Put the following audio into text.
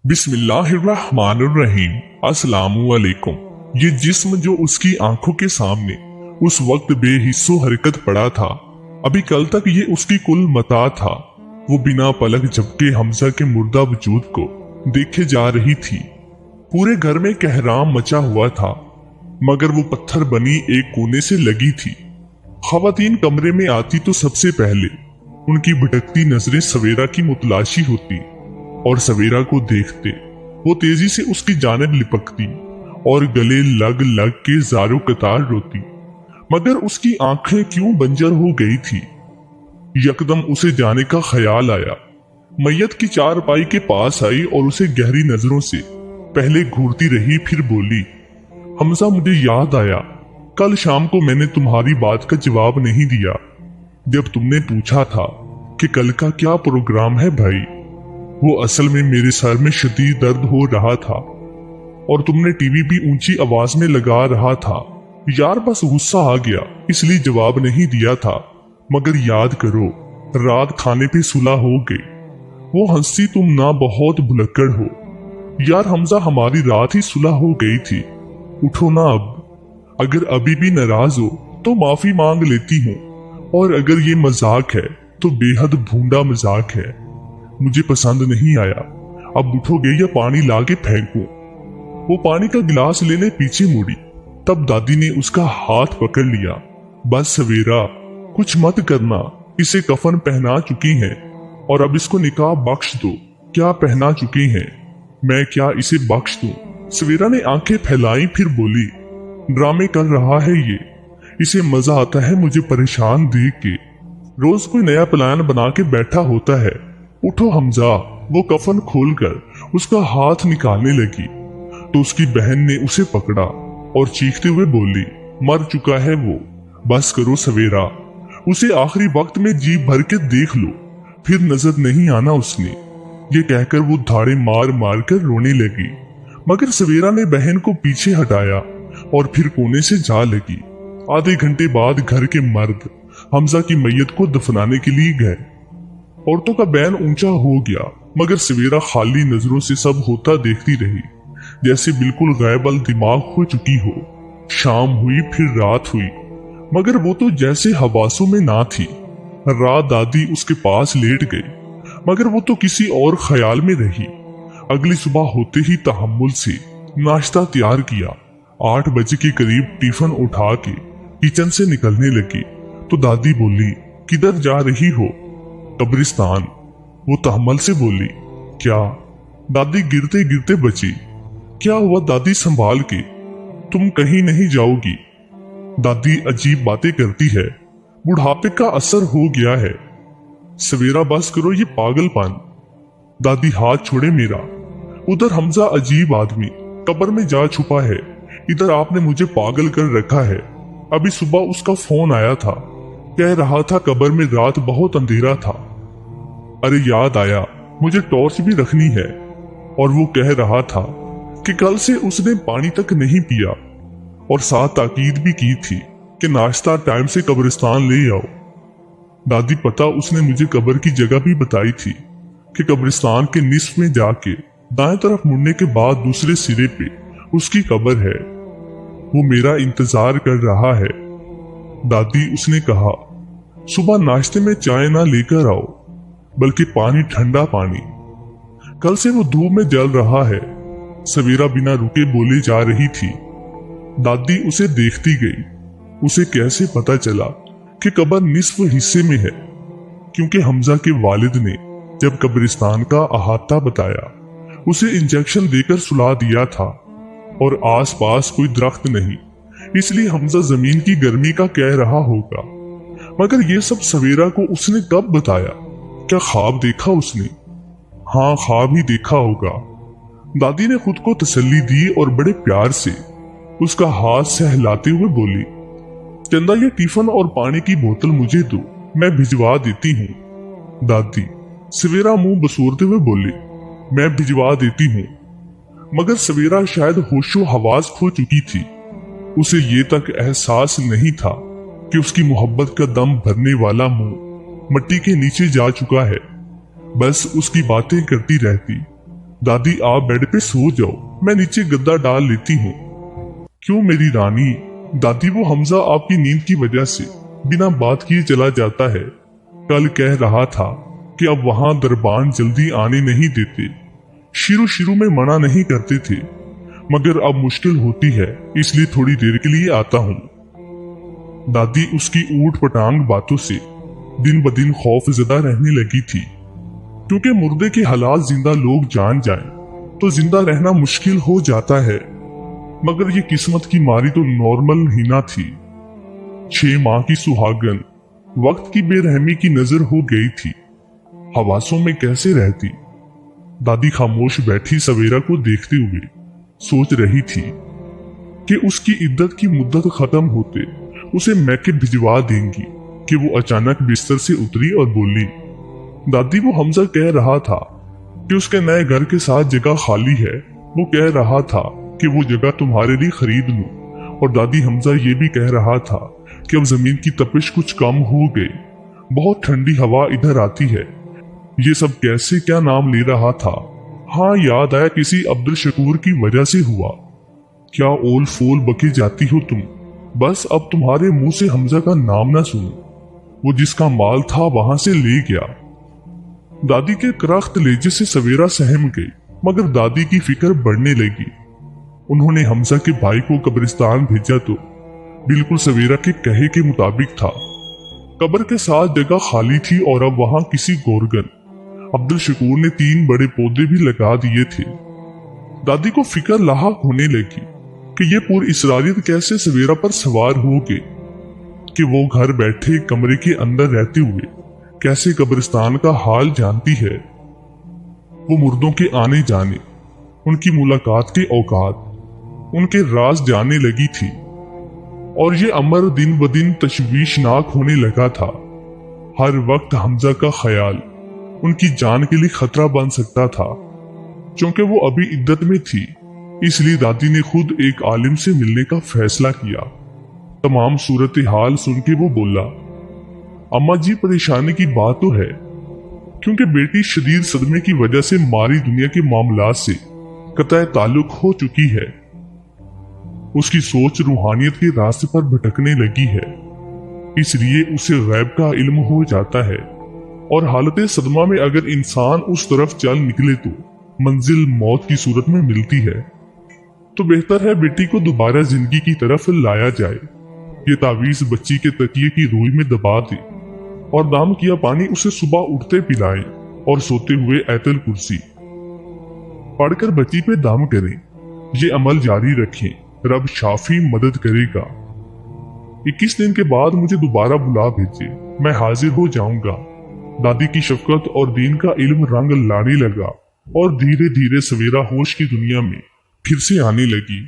बिस्मिल्लाहिर्रहमानिर्रहीम। अस्सलामुअलैकुम। ये जिस्म जो उसकी आंखों के सामने उस वक्त बेहिस्सो हरकत पड़ा था, अभी कल तक ये उसकी कुल मता था। वो बिना पलक झपके हमजा के मुर्दा वजूद को देखे जा रही थी। पूरे घर में कहराम मचा हुआ था, मगर वो पत्थर बनी एक कोने से लगी थी। खवातीन कमरे में आती तो सबसे पहले उनकी भटकती नजरें सवेरा की मुतलाशी होती और सवेरा को देखते वो तेजी से उसकी जानिब लिपकती और गले लग लग के जारो कतार रोती। मगर उसकी आंखें क्यों बंजर हो गई थी। यकदम उसे जाने का ख्याल आया। मैयत की चारपाई के पास आई और उसे गहरी नजरों से पहले घूरती रही, फिर बोली, हमजा, मुझे याद आया, कल शाम को मैंने तुम्हारी बात का जवाब नहीं दिया जब तुमने पूछा था कि कल का क्या प्रोग्राम है भाई। वो असल में मेरे सर में शदीद दर्द हो रहा था और तुमने टीवी भी ऊंची आवाज में लगा रहा था। यार बस गुस्सा आ गया इसलिए जवाब नहीं दिया था, मगर याद करो रात खाने पे सुलह हो गई। वो हंसी, तुम ना बहुत भुलक्कड़ हो यार। हमजा, हमारी रात ही सुलह हो गई थी, उठो ना अब। अगर अभी भी नाराज हो तो माफी मांग लेती हूँ, और अगर ये मजाक है तो बेहद भूंडा मजाक है, मुझे पसंद नहीं आया। अब उठोगे या पानी लाके फेंकूं? वो पानी का गिलास लेने पीछे मुड़ी, तब दादी ने उसका हाथ पकड़ लिया। बस सवेरा, कुछ मत करना, इसे कफन पहना चुकी हैं और अब इसको निकाह बख्श दो। क्या पहना चुकी हैं, मैं क्या इसे बख्श दूं? सवेरा ने आंखें फैलाई, फिर बोली, ड्रामे कर रहा है ये, इसे मजा आता है मुझे परेशान देख के। रोज कोई नया प्लान बना के बैठा होता है। उठो हमजा। वो कफन खोलकर उसका हाथ निकालने लगी तो उसकी बहन ने उसे पकड़ा और चीखते हुए बोली, मर चुका है वो, बस करो सवेरा, उसे आखिरी वक्त में जी भर के देख लो, फिर नजर नहीं आना उसने। ये कहकर वो धाड़े मार मार कर रोने लगी, मगर सवेरा ने बहन को पीछे हटाया और फिर कोने से जा लगी। आधे घंटे बाद घर के मर्द हमजा की मैयत को दफनाने के लिए गए। औरतों का बैन ऊंचा हो गया, मगर सवेरा खाली नजरों से सब होता देखती रही, जैसे बिल्कुल गैबल दिमाग हो चुकी हो। शाम हुई, फिर रात हुई, मगर वो तो जैसे हवासों में ना थी। रात दादी उसके पास लेट गई, मगर वो तो किसी और ख्याल में रही। अगली सुबह होते ही तहम्मुल से नाश्ता तैयार किया। 8 बजे के करीब टिफिन उठा के किचन से निकलने लगी तो दादी बोली, किधर जा रही हो? कब्रिस्तान। वो तहम्मुल से बोली, क्या? दादी गिरते गिरते बची। क्या हुआ दादी, संभाल के, तुम कहीं नहीं जाओगी। दादी अजीब बातें करती है, बुढ़ापे का असर हो गया है। सवेरा बस करो ये पागलपन। दादी हाथ छोड़े मेरा। उधर हमजा अजीब आदमी कब्र में जा छुपा है, इधर आपने मुझे पागल कर रखा है। अभी सुबह उसका फोन आया था, कह रहा था कब्र में रात बहुत अंधेरा था। अरे याद आया, मुझे टॉर्च भी रखनी है। और वो कह रहा था कि कल से उसने पानी तक नहीं पिया और साथ ताकीद भी की थी कि नाश्ता टाइम से कब्रिस्तान ले आओ। दादी, पता उसने मुझे कब्र की जगह भी बताई थी कि कब्रिस्तान के निस्फ में जाके दाएं तरफ मुड़ने के बाद दूसरे सिरे पे उसकी कब्र है। वो मेरा इंतजार कर रहा है। दादी, उसने कहा, सुबह नाश्ते में चाय ना लेकर आओ, बल्कि पानी, ठंडा पानी। कल से वो धूप में जल रहा है। सवेरा बिना रुके बोले जा रही थी। दादी उसे देखती गई। उसे कैसे पता चला कि कब्र निस्फ हिस्से में है? क्योंकि हमजा के वालिद ने जब कब्रिस्तान का अहाता बताया, उसे इंजेक्शन देकर सुला दिया था और आसपास कोई दरख्त नहीं, इसलिए हमजा जमीन की गर्मी का कह रहा होगा। मगर ये सब सवेरा को उसने कब बताया? क्या ख्वाब देखा उसने? हाँ, ख्वाब ही देखा होगा। दादी ने खुद को तसल्ली दी और बड़े प्यार से उसका हाथ सहलाते हुए बोली, चंदा, ये टिफिन और पानी की बोतल मुझे दो, मैं भिजवा देती हूँ। दादी। सवेरा मुंह बसोरते हुए बोली, मैं भिजवा देती हूँ। मगर सवेरा शायद होशो हवास खो चुकी थी। उसे ये तक एहसास नहीं था कि उसकी मोहब्बत का दम भरने वाला मुंह मिट्टी के नीचे जा चुका है। बस उसकी बातें करती रहती दादी आप बेड पे सो जाओ, मैं नीचे गद्दा डाल लेती हूँ। क्यों मेरी रानी? दादी वो हमजा आपकी नींद की वजह से बिना बात किए चला जाता है। कल कह रहा था कि अब वहां दरबान जल्दी आने नहीं देते, शुरू में मना नहीं करते थे, मगर अब मुश्किल होती है इसलिए थोड़ी देर के लिए आता हूँ। दादी उसकी ऊट पटांग बातों से दिन ब दिन खौफ ज़दा रहने लगी थी, क्योंकि मुर्दे के हालात जिंदा लोग जान जाएं तो जिंदा रहना मुश्किल हो जाता है। मगर ये किस्मत की मारी तो नॉर्मल ही ना थी। 6 माह की सुहागन वक्त की बेरहमी की नजर हो गई थी। हवासों में कैसे रहती? दादी खामोश बैठी सवेरा को देखते हुए सोच रही थी कि उसकी इद्दत की मुद्दत खत्म होते उसे मैके भिजवा देंगी कि वो अचानक बिस्तर से उतरी और बोली, दादी वो हमजा कह रहा था कि उसके नए घर के साथ जगह खाली है। वो कह रहा था कि वो जगह तुम्हारे लिए खरीद लूं। और दादी हमजा ये भी कह रहा था कि अब जमीन की तपिश कुछ कम हो गई, बहुत ठंडी हवा इधर आती है। ये सब कैसे क्या नाम ले रहा था? हाँ याद आया, किसी अब्दुल शकूर की वजह से हुआ। क्या ओल फोल बके जाती हो तुम? बस अब तुम्हारे मुंह से हमजा का नाम ना सुनो। वो जिसका माल था वहां से ले गया। दादी के करख्त लेजे से सवेरा सहम गई, मगर दादी की फिक्र बढ़ने लगी। उन्होंने हमजा के भाई को कब्रिस्तान भेजा तो बिल्कुल सवेरा के कहे के मुताबिक था। कब्र के साथ जगह खाली थी और अब वहां किसी गोरगन अब्दुल शकूर ने 3 बड़े पौधे भी लगा दिए थे। दादी को फिक्र लाहक होने लगी कि ये पूरी इसरारियत कैसे सवेरा पर सवार हो गई, कि वो घर बैठे कमरे के अंदर रहते हुए कैसे कब्रिस्तान का हाल जानती है। वो मुर्दों के आने जाने, उनकी मुलाकात के औकात, उनके राज जानने लगी थी। और ये अमर दिन ब दिन तशवीशनाक होने लगा था। हर वक्त हमजा का ख्याल उनकी जान के लिए खतरा बन सकता था। क्योंकि वो अभी इद्दत में थी, इसलिए दादी ने खुद एक आलिम से मिलने का फैसला किया। तमाम सूरत हाल सुन के वो बोला, अम्मा जी परेशानी की बात तो है, क्योंकि बेटी शदीद सदमे की वजह से मारी दुनिया के मामलात से कतई ताल्लुक हो चुकी है। उसकी सोच रूहानियत के रास्ते पर भटकने लगी है, इसलिए उसे गैब का इल्म हो जाता है। और हालत सदमा में अगर इंसान उस तरफ चल निकले तो मंजिल मौत की सूरत में मिलती है। तो बेहतर है बेटी को दोबारा जिंदगी की तरफ लाया जाए। ये तावीज बच्ची के तकिए की रूई में दबा दे और दाम किया पानी उसे सुबह उठते पिलाएं और सोते हुए ऐतल कुर्सी पढ़कर बच्ची पे दाम करें। ये अमल जारी रखें, रब शाफी मदद करेगा। 21 दिन के बाद मुझे दोबारा बुला भेजे, मैं हाजिर हो जाऊंगा। दादी की शफकत और दीन का इल्म रंग लाने लगा और धीरे धीरे सवेरा होश की दुनिया में फिर से आने लगी।